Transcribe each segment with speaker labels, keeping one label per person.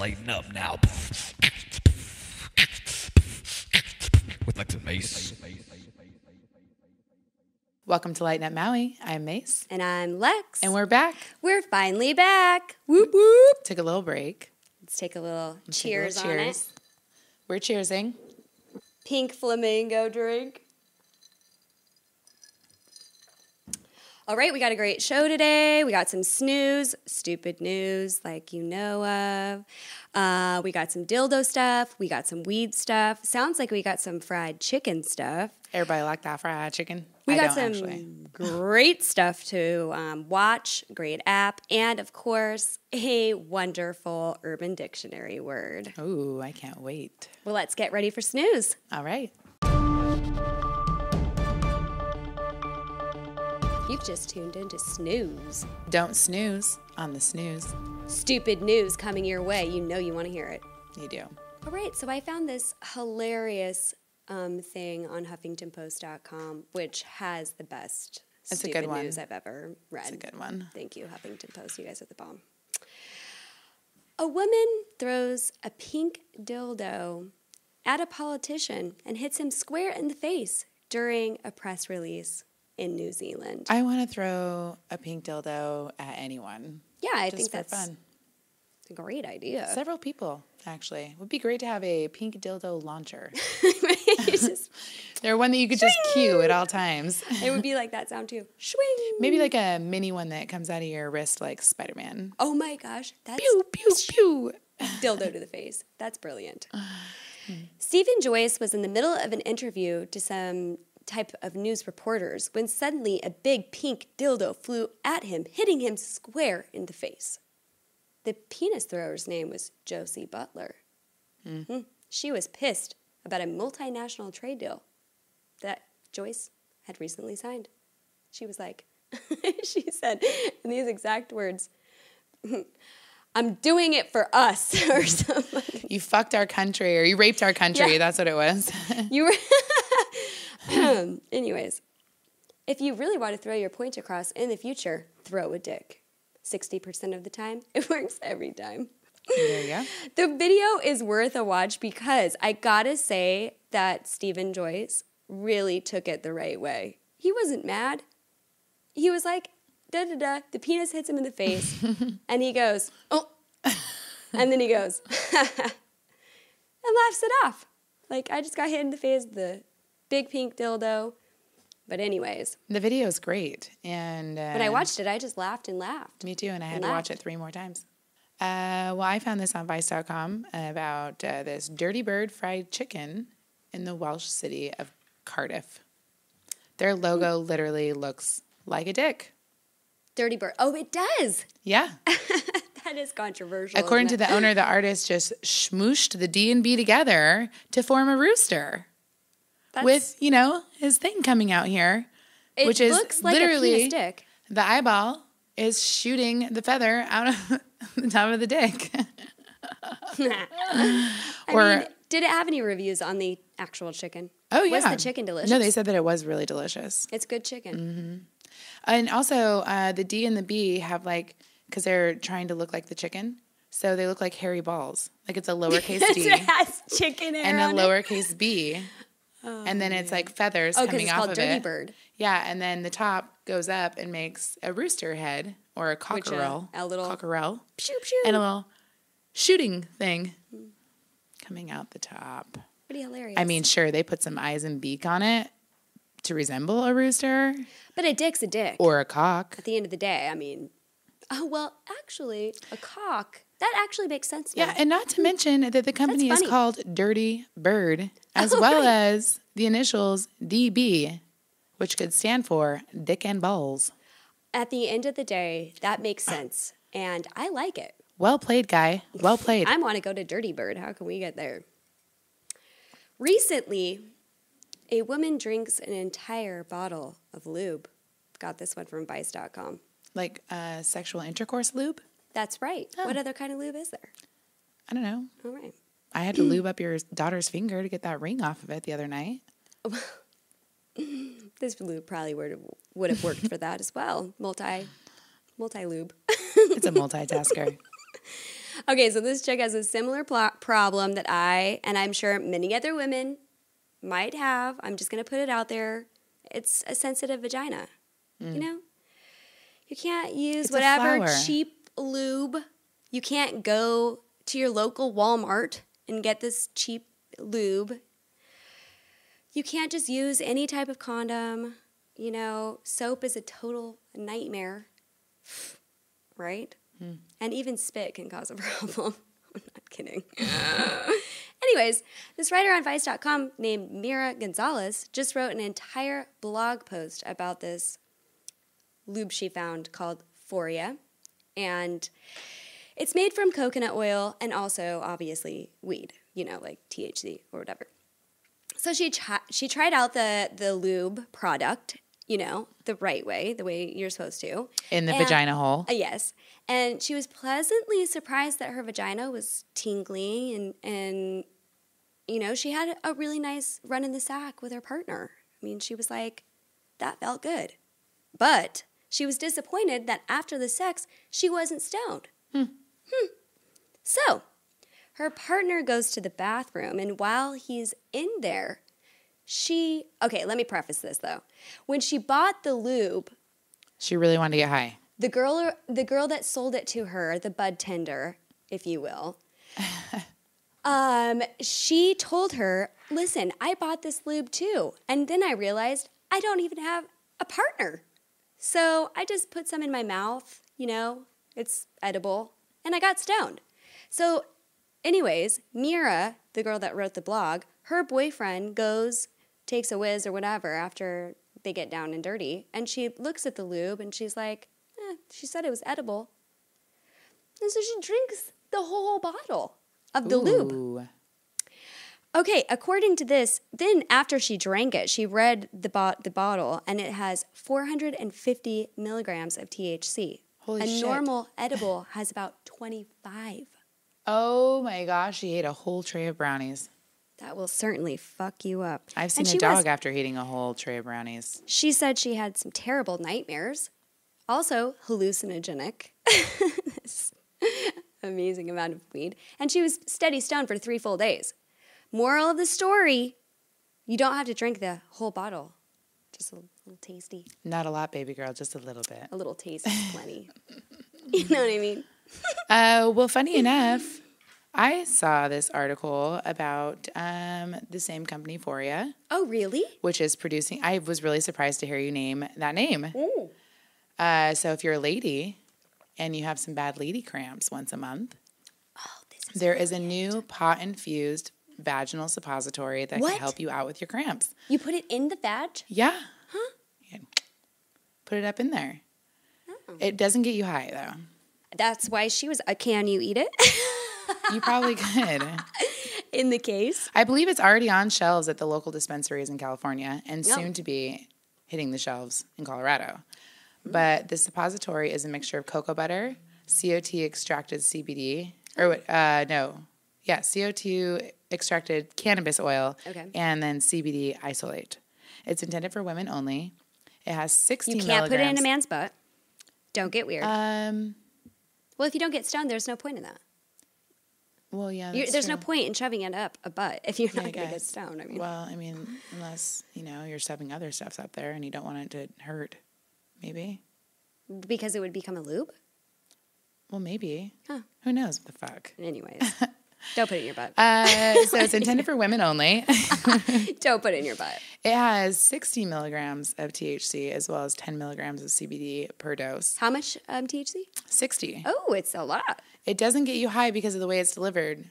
Speaker 1: lighten up now. With like some mace.
Speaker 2: Welcome to Lighten Up Maui. I'm Mace.
Speaker 3: And I'm Lex.
Speaker 2: And we're back.
Speaker 3: We're finally back. Whoop, whoop.
Speaker 2: Took a little break.
Speaker 3: Let's take a little cheers on it.
Speaker 2: We're cheersing.
Speaker 3: Pink flamingo drink. All right, we got a great show today. We got some stupid news like you know of. We got some dildo stuff. We got some weed stuff. Sounds like we got some fried chicken stuff.
Speaker 2: Everybody like that fried chicken?
Speaker 3: We got some great stuff to watch, great app, and of course, a wonderful Urban Dictionary word.
Speaker 2: Ooh, I can't wait.
Speaker 3: Well, let's get ready for snooze.
Speaker 2: All right.
Speaker 3: You've just tuned into Snooze.
Speaker 2: Don't snooze on the snooze.
Speaker 3: Stupid news coming your way. You know you want to hear it.
Speaker 2: You do.
Speaker 3: All right, so I found this hilarious thing on HuffingtonPost.com, which has the best stupid news I've ever read.
Speaker 2: It's a good one.
Speaker 3: Thank you, Huffington Post. You guys are the bomb. A woman throws a pink dildo at a politician and hits him square in the face during a press release in New Zealand.
Speaker 2: I want to throw a pink dildo at anyone.
Speaker 3: Yeah, I think that's
Speaker 2: fun.
Speaker 3: A great idea.
Speaker 2: Several people, actually. It would be great to have a pink dildo launcher. They're one that you could just cue at all times.
Speaker 3: It would be like that sound too. Swing.
Speaker 2: Maybe like a mini one that comes out of your wrist like Spider-Man.
Speaker 3: Oh my gosh. That's
Speaker 2: pew, pew, pew.
Speaker 3: Dildo to the face. That's brilliant. Stephen Joyce was in the middle of an interview to some type of news reporters when suddenly a big pink dildo flew at him, hitting him square in the face. The penis thrower's name was Josie Butler. Mm-hmm. She was pissed about a multinational trade deal that Joyce had recently signed. She was like, she said in these exact words, I'm doing it for us, or something.
Speaker 2: You fucked our country, or you raped our country. Yeah. That's what it was.
Speaker 3: You were... Anyways, if you really want to throw your point across in the future, throw a dick. 60% of the time, it works every time.
Speaker 2: There you go.
Speaker 3: The video is worth a watch because I gotta say that Stephen Joyce really took it the right way. He wasn't mad. He was like, da-da-da, the penis hits him in the face, and he goes, oh, and then he goes, and laughs it off. Like, I just got hit in the face with the big pink dildo. But anyways.
Speaker 2: The video is great. And
Speaker 3: when I watched it, I just laughed and laughed.
Speaker 2: Me too, and I had to watch it 3 more times. Well, I found this on Vice.com about this dirty bird fried chicken in the Welsh city of Cardiff. Their logo literally looks like a dick.
Speaker 3: Dirty bird. Oh, it does.
Speaker 2: Yeah.
Speaker 3: That is controversial.
Speaker 2: According to the owner, the artist just smooshed the D and B together to form a rooster. With, his thing coming out here, which is
Speaker 3: looks like
Speaker 2: literally
Speaker 3: a penis dick.
Speaker 2: The eyeball is shooting the feather out of the top of the dick.
Speaker 3: I mean, did it have any reviews on the actual chicken?
Speaker 2: Oh, yeah.
Speaker 3: Was the chicken delicious?
Speaker 2: No, they said that it was really delicious.
Speaker 3: It's good chicken.
Speaker 2: Mm-hmm. And also, the D and the B have because they're trying to look like the chicken, so they look like hairy balls. Like it's a lowercase D.
Speaker 3: It has chicken hair
Speaker 2: and
Speaker 3: on
Speaker 2: a lowercase B.
Speaker 3: Oh,
Speaker 2: and then it's like feathers coming off of it.
Speaker 3: it's called Dirty Bird.
Speaker 2: Yeah, and then the top goes up and makes a rooster head or a cockerel.
Speaker 3: A little
Speaker 2: cockerel.
Speaker 3: Pew, pew.
Speaker 2: And a little shooting thing coming out the top.
Speaker 3: Pretty hilarious.
Speaker 2: I mean, sure, they put some eyes and beak on it to resemble a rooster.
Speaker 3: But a dick's a dick.
Speaker 2: Or a cock.
Speaker 3: At the end of the day, I mean, actually, a cock. That actually makes sense now.
Speaker 2: Yeah, and not to mention that the company is called Dirty Bird, as well as the initials DB, which could stand for Dick and Balls.
Speaker 3: At the end of the day, that makes sense, and I like it.
Speaker 2: Well played, guy. Well played.
Speaker 3: I want to go to Dirty Bird. How can we get there? Recently, a woman drinks an entire bottle of lube. Got this one from Vice.com.
Speaker 2: Like sexual intercourse lube?
Speaker 3: That's right.
Speaker 2: Oh.
Speaker 3: What other kind of lube is there?
Speaker 2: I don't know.
Speaker 3: All right.
Speaker 2: I had to lube up your daughter's finger to get that ring off of it the other night.
Speaker 3: This lube probably would have worked for that as well. Multi-lube.
Speaker 2: It's a multitasker.
Speaker 3: Okay, so this chick has a similar problem that and I'm sure many other women might have. I'm just going to put it out there. It's a sensitive vagina. You know? You can't use
Speaker 2: It's a
Speaker 3: whatever
Speaker 2: flower.
Speaker 3: cheap lube. You can't go to your local Walmart and get this cheap lube. You can't just use any type of condom. You know, soap is a total nightmare. Right? And even spit can cause a problem. I'm not kidding. Anyways, this writer on Vice.com named Mira Gonzalez just wrote an entire blog post about this lube she found called Foria. And it's made from coconut oil and also, obviously, weed, you know, like THC or whatever. So she tried out the lube product, you know, the right way, the way you're supposed to.
Speaker 2: In the vagina hole.
Speaker 3: Yes. And she was pleasantly surprised that her vagina was tingling and you know, she had a really nice run in the sack with her partner. I mean, she was like, that felt good. But she was disappointed that after the sex, she wasn't stoned. So, her partner goes to the bathroom, and while he's in there, okay, let me preface this, though. When she bought the lube,
Speaker 2: She really wanted to get high.
Speaker 3: the girl that sold it to her, the bud tender, if you will, she told her, listen, I bought this lube too. And then I realized I don't even have a partner. So I just put some in my mouth, you know, it's edible, and I got stoned. So anyways, Mira, the girl that wrote the blog, her boyfriend takes a whiz or whatever after they get down and dirty, and she looks at the lube and she's like, she said it was edible. And so she drinks the whole bottle of the lube.
Speaker 2: Ooh.
Speaker 3: Okay, according to this, then after she drank it, she read the bottle, and it has 450 milligrams of THC.
Speaker 2: Holy
Speaker 3: a
Speaker 2: shit.
Speaker 3: normal edible has about 25.
Speaker 2: Oh my gosh, she ate a whole tray of brownies.
Speaker 3: That will certainly fuck you up.
Speaker 2: I've seen
Speaker 3: And
Speaker 2: a dog after eating a whole tray of brownies.
Speaker 3: She said she had some terrible nightmares, also hallucinogenic. This amazing amount of weed. And she was steady stoned for 3 full days. Moral of the story, you don't have to drink the whole bottle. Just a little tasty.
Speaker 2: Not a lot, baby girl, just a little bit.
Speaker 3: A little taste is plenty. You know what I mean?
Speaker 2: Well, funny enough, I saw this article about the same company, Foria,
Speaker 3: Oh, really?
Speaker 2: which is producing. I was really surprised to hear you name that name.
Speaker 3: Ooh.
Speaker 2: So if you're a lady and you have some bad lady cramps once a month,
Speaker 3: This is
Speaker 2: there is a new pot-infused vaginal suppository that
Speaker 3: What?
Speaker 2: can help you out with your cramps.
Speaker 3: You put it in the vag?
Speaker 2: Yeah. Huh? Put it up in there.
Speaker 3: Oh.
Speaker 2: It doesn't get you high, though.
Speaker 3: That's why she was, can you eat it?
Speaker 2: You probably could.
Speaker 3: In the case.
Speaker 2: I believe it's already on shelves at the local dispensaries in California and
Speaker 3: Yep.
Speaker 2: soon to be hitting the shelves in Colorado. But the suppository is a mixture of cocoa butter, CO2 extracted CBD, CO2 extracted cannabis oil,
Speaker 3: Okay.
Speaker 2: and then CBD isolate. It's intended for women only. It has 60
Speaker 3: You can't
Speaker 2: milligrams.
Speaker 3: put it in a man's butt. Don't get weird.
Speaker 2: Um,
Speaker 3: Well, if you don't get stoned, there's no point in that.
Speaker 2: well, yeah,
Speaker 3: There's no point in shoving it up a butt if you're not
Speaker 2: I
Speaker 3: going to get
Speaker 2: guess.
Speaker 3: stoned. I mean,
Speaker 2: Well, I mean, unless, you're shoving other stuffs up there and you don't want it to hurt. Maybe.
Speaker 3: because it would become a lube.
Speaker 2: Well, maybe.
Speaker 3: Huh.
Speaker 2: Who knows what the fuck?
Speaker 3: Anyways, don't put it in your butt.
Speaker 2: So it's intended for women only.
Speaker 3: Don't put it in your butt.
Speaker 2: It has 60 milligrams of THC as well as 10 milligrams of CBD per dose.
Speaker 3: How much THC?
Speaker 2: 60.
Speaker 3: Oh, it's a lot.
Speaker 2: It doesn't get you high because of the way it's delivered.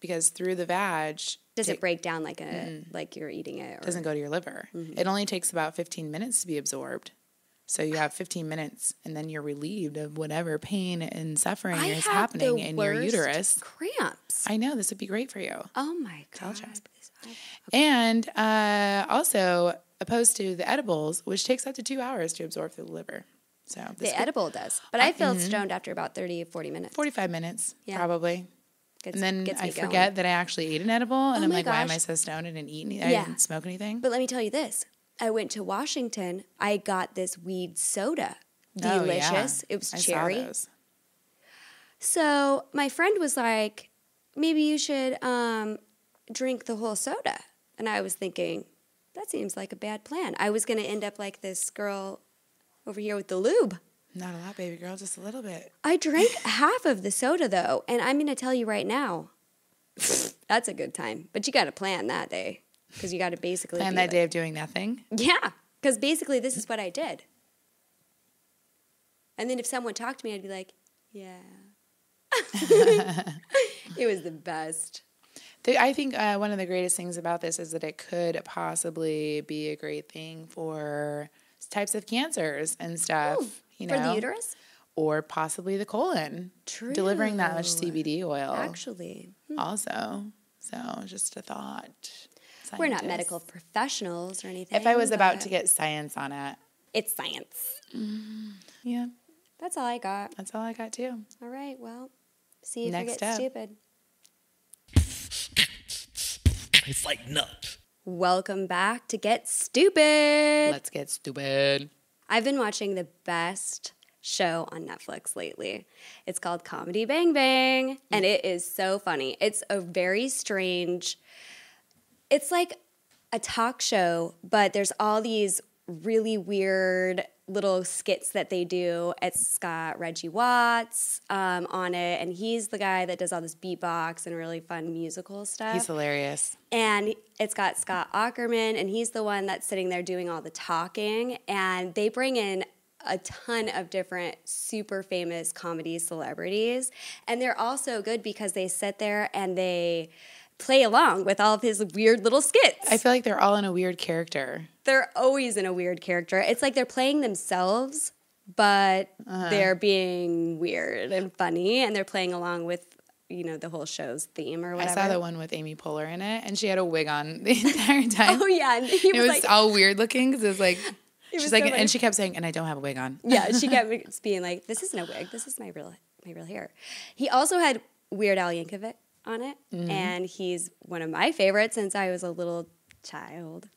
Speaker 2: Because through the vag,
Speaker 3: Does it break down like you're eating it? Or?
Speaker 2: doesn't go to your liver. It only takes about 15 minutes to be absorbed. So you have 15 minutes, and then you're relieved of whatever pain and suffering
Speaker 3: I
Speaker 2: is
Speaker 3: have
Speaker 2: happening
Speaker 3: the
Speaker 2: in your
Speaker 3: worst
Speaker 2: uterus.
Speaker 3: Cramps.
Speaker 2: I know, this would be great for you.
Speaker 3: Oh my god.
Speaker 2: And also, opposed to the edibles, which takes up to 2 hours to absorb through the liver. So this
Speaker 3: The edible does, but I feel stoned after about 30, 40 minutes.
Speaker 2: 45 minutes,
Speaker 3: Yeah.
Speaker 2: probably.
Speaker 3: Gets-
Speaker 2: And then
Speaker 3: gets
Speaker 2: I
Speaker 3: me
Speaker 2: forget
Speaker 3: going.
Speaker 2: that I actually ate an edible, and
Speaker 3: Oh
Speaker 2: I'm
Speaker 3: my
Speaker 2: like, why am I
Speaker 3: gosh.
Speaker 2: so stoned? I didn't eat anything.
Speaker 3: Yeah.
Speaker 2: I didn't smoke anything.
Speaker 3: But let me tell you this. I went to Washington. I got this weed soda.
Speaker 2: Oh, yeah.
Speaker 3: Delicious. It was
Speaker 2: I
Speaker 3: cherry.
Speaker 2: saw those.
Speaker 3: So my friend was like, maybe you should drink the whole soda. And I was thinking, that seems like a bad plan. I was going to end up like this girl over here with the lube.
Speaker 2: Not a lot, baby girl, just a little bit.
Speaker 3: I drank half of the soda, though, and I'm going to tell you right now, that's a good time. But you got to plan that day, because you got to basically
Speaker 2: Plan that day of doing nothing?
Speaker 3: Yeah, because basically this is what I did. And then if someone talked to me, I'd be like, yeah. It was the best.
Speaker 2: I think one of the greatest things about this is that it could possibly be a great thing for types of cancers and stuff.
Speaker 3: Ooh,
Speaker 2: you
Speaker 3: for
Speaker 2: know,
Speaker 3: the uterus?
Speaker 2: or possibly the colon.
Speaker 3: True.
Speaker 2: Delivering that much CBD oil.
Speaker 3: Actually.
Speaker 2: Also. So just a thought.
Speaker 3: We're not
Speaker 2: Scientists.
Speaker 3: medical professionals or anything.
Speaker 2: If I was about
Speaker 3: but
Speaker 2: to get science on it.
Speaker 3: It's science.
Speaker 2: Yeah,
Speaker 3: That's all I got.
Speaker 2: that's all I got too.
Speaker 3: All right, well, see if
Speaker 2: Next
Speaker 3: you get
Speaker 2: up.
Speaker 3: stupid.
Speaker 1: It's like nut.
Speaker 3: Welcome back to Get Stupid.
Speaker 2: Let's get stupid.
Speaker 3: I've been watching the best show on Netflix lately. It's called Comedy Bang Bang, and it is so funny. It's a very strange, it's like a talk show, but there's all these really weird little skits that they do. It's got Reggie Watts on it, and he's the guy that does all this beatbox and really fun musical stuff.
Speaker 2: He's hilarious.
Speaker 3: And it's got Scott Aukerman, and he's the one that's sitting there doing all the talking. And they bring in a ton of different super famous comedy celebrities. And they're all so good because they sit there and they play along with all of his weird little skits.
Speaker 2: I feel like they're all in a weird character.
Speaker 3: They're always in a weird character. It's like they're playing themselves, but they're being weird and funny, and they're playing along with, you know, the whole show's theme or whatever.
Speaker 2: I saw the one with Amy Poehler in it, and she had a wig on the entire time.
Speaker 3: Oh, yeah. And he
Speaker 2: It was
Speaker 3: like,
Speaker 2: all weird looking because it was like,
Speaker 3: was
Speaker 2: she's like,
Speaker 3: so funny.
Speaker 2: and she kept saying, and I don't have a wig on.
Speaker 3: yeah, she kept being like, this isn't a wig. This is my real hair. He also had Weird Al Yankovic on it, and he's one of my favorites since I was a little child.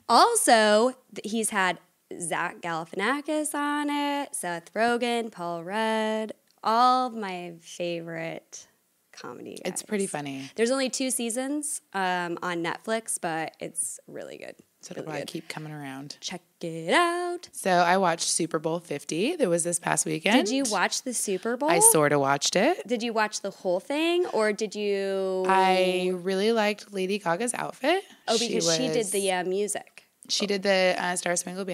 Speaker 3: Also, he's had Zach Galifianakis on it, Seth Rogen, Paul Rudd, all of my favorite comedy guys.
Speaker 2: It's pretty funny.
Speaker 3: There's only 2 seasons on Netflix, but it's really good.
Speaker 2: So it'll
Speaker 3: Really
Speaker 2: probably
Speaker 3: good.
Speaker 2: keep coming around.
Speaker 3: Check it out.
Speaker 2: So I watched Super Bowl 50. That was this past weekend.
Speaker 3: Did you watch the Super Bowl?
Speaker 2: I sort of watched it.
Speaker 3: Did you watch the whole thing, or did you?
Speaker 2: I really liked Lady Gaga's outfit.
Speaker 3: Oh, because she did the music.
Speaker 2: She did the Star Spangled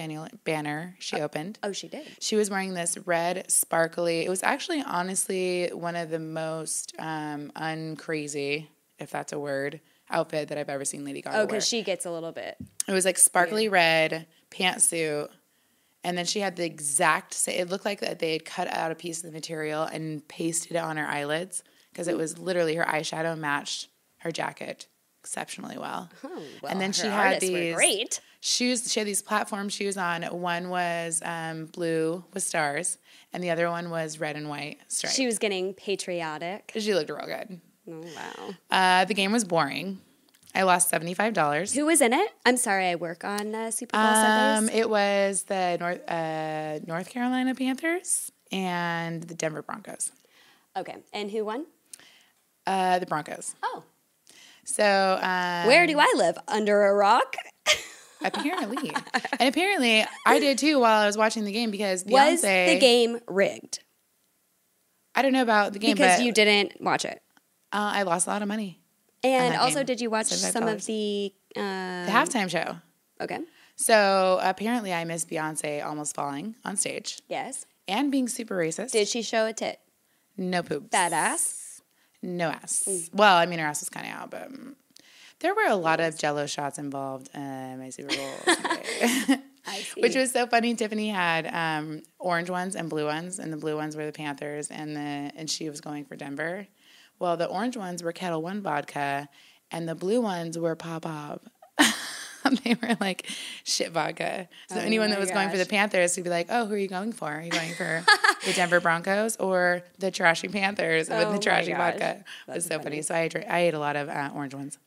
Speaker 2: Banner. She opened.
Speaker 3: Oh, she did.
Speaker 2: She was wearing this red, sparkly. It was actually, honestly, one of the most uncrazy, if that's a word, outfit that I've ever seen Lady Gaga
Speaker 3: Oh,
Speaker 2: wear.
Speaker 3: because she gets a little bit.
Speaker 2: It was like sparkly red pantsuit, and then she had the exact. It looked like that they had cut out a piece of the material and pasted it on her eyelids because it was literally her eyeshadow matched her jacket exceptionally well.
Speaker 3: Oh, well,
Speaker 2: And then
Speaker 3: her
Speaker 2: she had
Speaker 3: artists were
Speaker 2: these
Speaker 3: great.
Speaker 2: shoes. She had these platform shoes on. One was blue with stars, and the other one was red and white stripes.
Speaker 3: She was getting patriotic.
Speaker 2: She looked real good.
Speaker 3: Oh, wow.
Speaker 2: The game was boring. I lost $75.
Speaker 3: Who was in it? I'm sorry, I work on Super Bowl Sundays.
Speaker 2: It was the North Carolina Panthers and the Denver Broncos.
Speaker 3: Okay, and who won?
Speaker 2: The Broncos.
Speaker 3: Oh,
Speaker 2: So
Speaker 3: where do I live? Under a rock?
Speaker 2: apparently, and apparently I did too while I was watching the game because Beyonce.
Speaker 3: Was the game rigged?
Speaker 2: I don't know about the game
Speaker 3: Because
Speaker 2: but
Speaker 3: you didn't watch it.
Speaker 2: I lost a lot of money.
Speaker 3: And
Speaker 2: that
Speaker 3: also,
Speaker 2: game.
Speaker 3: did you watch some of
Speaker 2: $75.
Speaker 3: the?
Speaker 2: The halftime show.
Speaker 3: Okay.
Speaker 2: So apparently, I missed Beyonce almost falling on stage
Speaker 3: Yes.
Speaker 2: and being super racist.
Speaker 3: Did she show a tit?
Speaker 2: No poops.
Speaker 3: Fat ass?
Speaker 2: No ass. Well, I mean, her ass was kind of out, but there were a lot of Jello shots involved in my Super Bowl Sunday.
Speaker 3: I see.
Speaker 2: Which was so funny. Tiffany had orange ones and blue ones, and the blue ones were the Panthers, and she was going for Denver. Well, the orange ones were Kettle One vodka, and the blue ones were Pop. They were like shit vodka. So anyone
Speaker 3: my
Speaker 2: that was going for the
Speaker 3: gosh.
Speaker 2: Panthers would be like, "Oh, who are you going for? Are you going for the Denver Broncos or the trashy Panthers with
Speaker 3: Oh
Speaker 2: the
Speaker 3: my
Speaker 2: trashy
Speaker 3: gosh.
Speaker 2: vodka?" It was
Speaker 3: That's
Speaker 2: so funny. So I ate a lot of orange ones.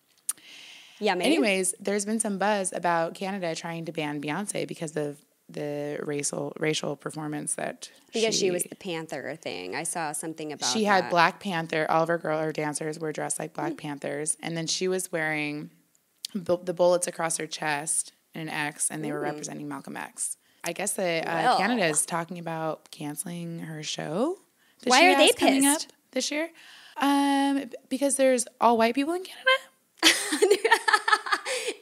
Speaker 3: Yeah, maybe.
Speaker 2: Anyways, there's been some buzz about Canada trying to ban Beyonce because of the racial performance that
Speaker 3: Because she was the Panther thing. I saw something about
Speaker 2: she had
Speaker 3: that.
Speaker 2: Black Panther. All of her dancers were dressed like Black Panthers, and then she was wearing the bullets across her chest in an X, and they were representing Malcolm X. I guess that Canada is talking about canceling her show.
Speaker 3: Why are they
Speaker 2: coming up
Speaker 3: pissed?
Speaker 2: this year? Because there's all white people in Canada.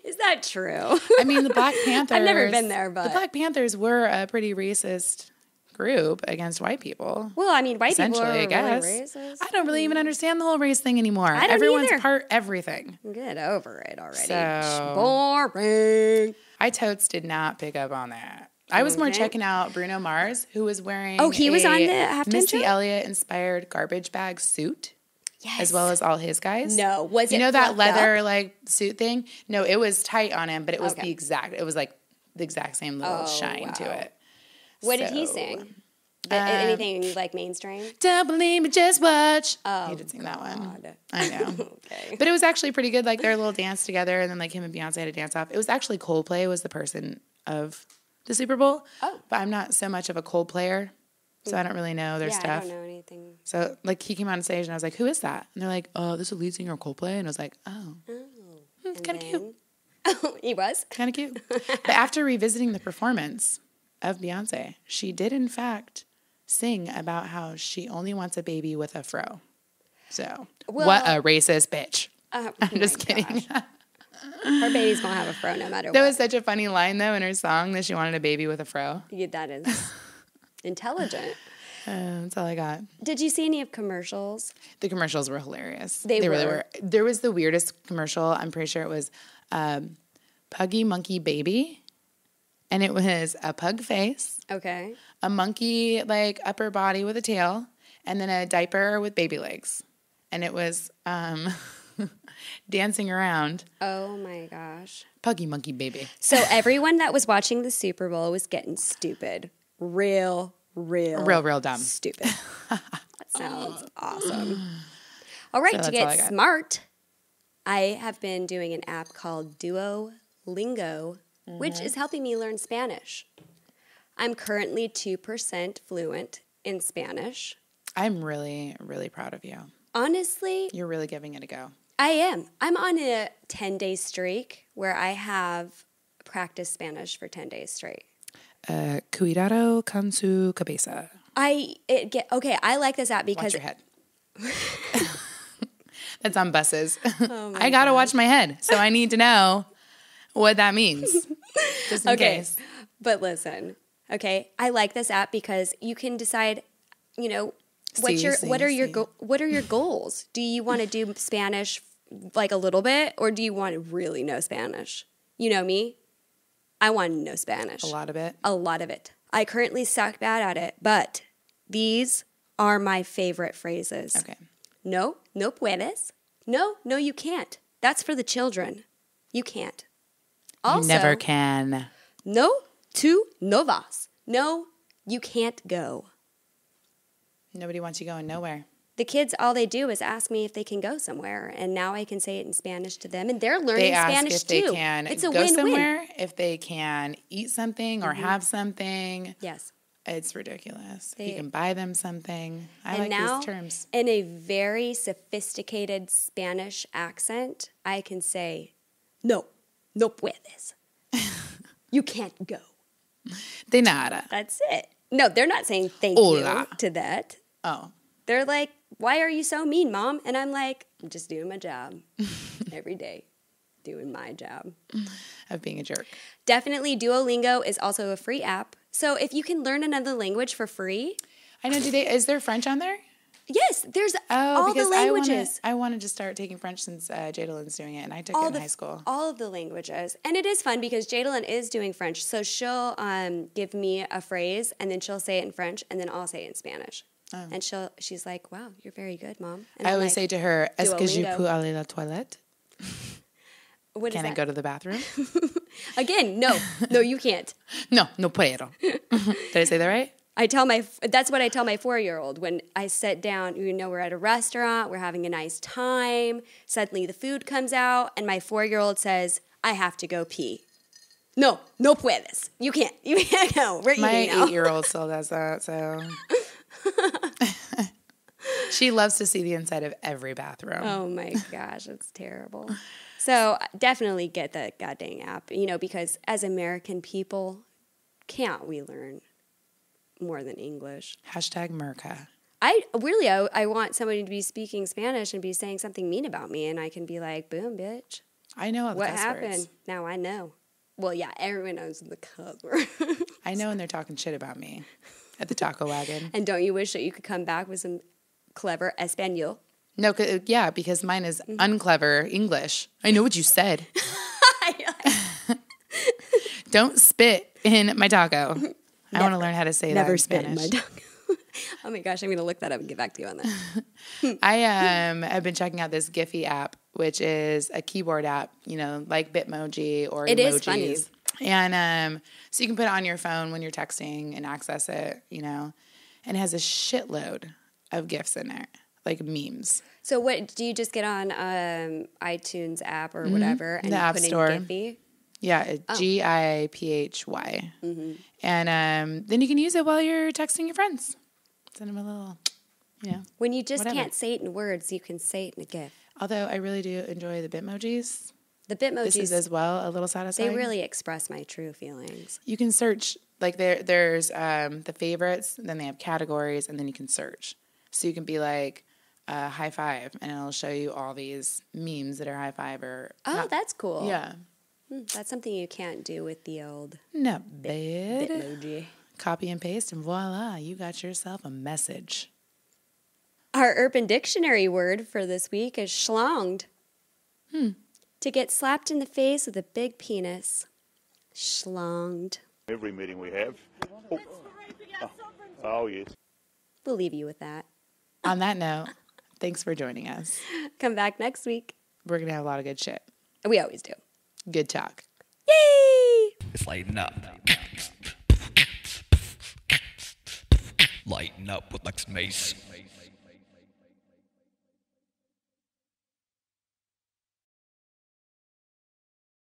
Speaker 3: Is that true?
Speaker 2: I mean, the Black Panthers.
Speaker 3: I've never been there, but
Speaker 2: the Black Panthers were a pretty racist group against white people.
Speaker 3: well, I mean, white people are
Speaker 2: Essentially, I guess.
Speaker 3: really racist.
Speaker 2: I don't really even understand the whole race thing anymore.
Speaker 3: I don't
Speaker 2: Everyone's
Speaker 3: either.
Speaker 2: part everything.
Speaker 3: Get over it already.
Speaker 2: So-
Speaker 3: Boring.
Speaker 2: I totes did not pick up on that. I was more
Speaker 3: Okay.
Speaker 2: checking out Bruno Mars, who was wearing
Speaker 3: Oh, he was on the halftime
Speaker 2: Missy
Speaker 3: show?
Speaker 2: Elliott inspired garbage bag suit,
Speaker 3: Yes.
Speaker 2: as well as all his guys.
Speaker 3: No, was
Speaker 2: you
Speaker 3: it
Speaker 2: know that
Speaker 3: fluffed
Speaker 2: leather
Speaker 3: up?
Speaker 2: like suit thing? No, it was tight on him, but it was
Speaker 3: Okay.
Speaker 2: it was like the exact same little
Speaker 3: Oh,
Speaker 2: shine
Speaker 3: wow.
Speaker 2: to it.
Speaker 3: What did he
Speaker 2: So,
Speaker 3: sing? Anything like mainstream?
Speaker 2: Don't believe me, just watch.
Speaker 3: Oh,
Speaker 2: He did sing that one.
Speaker 3: God.
Speaker 2: I know.
Speaker 3: Okay.
Speaker 2: But it was actually pretty good. Like their little dance together, and then like him and Beyonce had a dance off. It was actually Coldplay was the person of the Super Bowl.
Speaker 3: Oh.
Speaker 2: But I'm not so much of a Cold player, so I don't really know their
Speaker 3: Yeah,
Speaker 2: stuff.
Speaker 3: I don't know anything.
Speaker 2: So like he came on stage, and I was like, "Who is that?" And they're like, "Oh, this is the lead singer of Coldplay." And I was like, "Oh, it's
Speaker 3: And
Speaker 2: kind of cute,
Speaker 3: then- he was?
Speaker 2: kind of cute." But after revisiting the performance of Beyonce, she did in fact sing about how she only wants a baby with a fro. So what a racist bitch. I'm just kidding.
Speaker 3: Her baby's going to have a fro no matter
Speaker 2: That
Speaker 3: what.
Speaker 2: was such a funny line, though, in her song that she wanted a baby with a fro.
Speaker 3: Yeah, that is intelligent.
Speaker 2: That's all I got.
Speaker 3: Did you see any of commercials?
Speaker 2: The commercials were hilarious.
Speaker 3: They
Speaker 2: really
Speaker 3: were.
Speaker 2: were. There was the weirdest commercial. I'm pretty sure it was Puggy Monkey Baby. And it was a pug face,
Speaker 3: Okay.
Speaker 2: a monkey, like, upper body with a tail, and then a diaper with baby legs. And it was dancing around.
Speaker 3: Oh my gosh.
Speaker 2: Puggy Monkey Baby.
Speaker 3: So everyone that was watching the Super Bowl was getting stupid. Real
Speaker 2: Real dumb.
Speaker 3: stupid. That sounds awesome. All right,
Speaker 2: So
Speaker 3: to
Speaker 2: that's all
Speaker 3: get
Speaker 2: I got.
Speaker 3: smart, I have been doing an app called Duolingo, which is helping me learn Spanish. I'm currently 2% fluent in Spanish.
Speaker 2: I'm really, really proud of you.
Speaker 3: Honestly,
Speaker 2: You're really giving it a go.
Speaker 3: I am. I'm on a 10-day streak where I have practiced Spanish for 10 days straight.
Speaker 2: Cuidado con su cabeza.
Speaker 3: I like this app
Speaker 2: Watch
Speaker 3: because
Speaker 2: your head. That's on buses.
Speaker 3: Oh
Speaker 2: I gotta watch my head, so I need to know what that means, just in case.
Speaker 3: But listen, okay, I like this app because you can decide, what are your goals? Do you want to do Spanish like a little bit, or do you want to really know Spanish? You know me, I want to know Spanish.
Speaker 2: A lot of it.
Speaker 3: A lot of it. I currently suck bad at it, but these are my favorite phrases.
Speaker 2: Okay.
Speaker 3: No puedes. No, you can't. That's for the children. You can't. Also,
Speaker 2: You never can.
Speaker 3: no, tú no vas. No, you can't go.
Speaker 2: Nobody wants you going nowhere.
Speaker 3: The kids, all they do is ask me if they can go somewhere, and now I can say it in Spanish to them, and they're learning
Speaker 2: They ask
Speaker 3: Spanish
Speaker 2: if they
Speaker 3: too.
Speaker 2: can
Speaker 3: It's a
Speaker 2: go
Speaker 3: win-win.
Speaker 2: somewhere, if they can eat something or have something.
Speaker 3: Yes.
Speaker 2: It's ridiculous.
Speaker 3: They-
Speaker 2: you can buy them something. I
Speaker 3: And
Speaker 2: like
Speaker 3: now,
Speaker 2: these terms.
Speaker 3: in a very sophisticated Spanish accent, I can say, no puedes. You can't go.
Speaker 2: De nada.
Speaker 3: That's it. No, they're not saying thank
Speaker 2: Hola.
Speaker 3: you to that.
Speaker 2: Oh.
Speaker 3: They're like, why are you so mean, Mom? And I'm like, I'm just doing my job every day, doing my job.
Speaker 2: Of being a jerk.
Speaker 3: Definitely Duolingo is also a free app. So if you can learn another language for free,
Speaker 2: I know. Is there French on there?
Speaker 3: yes, there's all the
Speaker 2: because
Speaker 3: languages.
Speaker 2: I wanted to start taking French since Jadalynn's doing it, and I took it in high school.
Speaker 3: All of the languages. And it is fun because Jadalyn is doing French. So she'll give me a phrase, and then she'll say it in French, and then I'll say it in Spanish.
Speaker 2: Oh.
Speaker 3: And she's like, wow, you're very good, Mom. And
Speaker 2: I
Speaker 3: I'm
Speaker 2: always
Speaker 3: like,
Speaker 2: say to her, "Est-ce que je
Speaker 3: Duolingo.
Speaker 2: peux aller à la toilette?
Speaker 3: what is
Speaker 2: Can I
Speaker 3: that?
Speaker 2: go to the bathroom?"
Speaker 3: Again, no, you can't.
Speaker 2: No puedo. Did I say that right?
Speaker 3: That's what I tell my 4-year-old when I sit down. We're at a restaurant, we're having a nice time. Suddenly the food comes out, and my 4-year-old says, "I have to go pee." No puedes. You can't. You can't go. We're
Speaker 2: My
Speaker 3: eating now.
Speaker 2: 8-year-old still does that, so. She loves to see the inside of every bathroom.
Speaker 3: Oh my gosh, it's terrible. So definitely get the goddamn app, because as American people, can't we learn more than English?
Speaker 2: Hashtag Merca.
Speaker 3: I want somebody to be speaking Spanish and be saying something mean about me, and I can be like, boom, bitch.
Speaker 2: I know all the
Speaker 3: What
Speaker 2: cuss
Speaker 3: happened?
Speaker 2: words.
Speaker 3: Now I know. Well, yeah, everyone knows the cuss word.
Speaker 2: I know when they're talking shit about me at the taco wagon.
Speaker 3: And don't you wish that you could come back with some clever Espanol?
Speaker 2: No, yeah, because mine is unclever English. I know what you said. Don't spit in my taco. I want to learn how to say that
Speaker 3: Never
Speaker 2: in
Speaker 3: spit in
Speaker 2: Spanish.
Speaker 3: my tongue. Oh my gosh, I'm going to look that up and get back to you on that.
Speaker 2: I have been checking out this Giphy app, which is a keyboard app, like Bitmoji or
Speaker 3: It
Speaker 2: emojis.
Speaker 3: is funny.
Speaker 2: And so you can put it on your phone when you're texting and access it, and it has a shitload of GIFs in there, like memes.
Speaker 3: So what, do you just get on iTunes app or whatever and
Speaker 2: The App
Speaker 3: put
Speaker 2: Store.
Speaker 3: in Giphy?
Speaker 2: Yeah, GIPHY. And then you can use it while you're texting your friends. Send them a little,
Speaker 3: When you just
Speaker 2: whatever.
Speaker 3: can't say it in words, you can say it in a GIF.
Speaker 2: Although I really do enjoy the Bitmojis.
Speaker 3: The
Speaker 2: This is
Speaker 3: Bitmojis,
Speaker 2: as well a little satisfying.
Speaker 3: they really express my true feelings.
Speaker 2: You can search, like there's the favorites, then they have categories, and then you can search. So you can be like, high five, and it'll show you all these memes that are high five or.
Speaker 3: Oh, that's cool.
Speaker 2: Yeah.
Speaker 3: That's something you can't do with the old
Speaker 2: Not bad.
Speaker 3: Bitmoji.
Speaker 2: Copy and paste, and voila, you got yourself a message.
Speaker 3: Our Urban Dictionary word for this week is schlonged. To get slapped in the face with a big penis. Shlonged.
Speaker 4: Every meeting we have. Oh, yes.
Speaker 3: We'll leave you with that.
Speaker 2: On that note, thanks for joining us.
Speaker 3: Come back next week.
Speaker 2: We're going to have a lot of good shit.
Speaker 3: We always do.
Speaker 2: Good talk.
Speaker 3: Yay!
Speaker 1: It's lighten up. Lighten up with Lex Mace.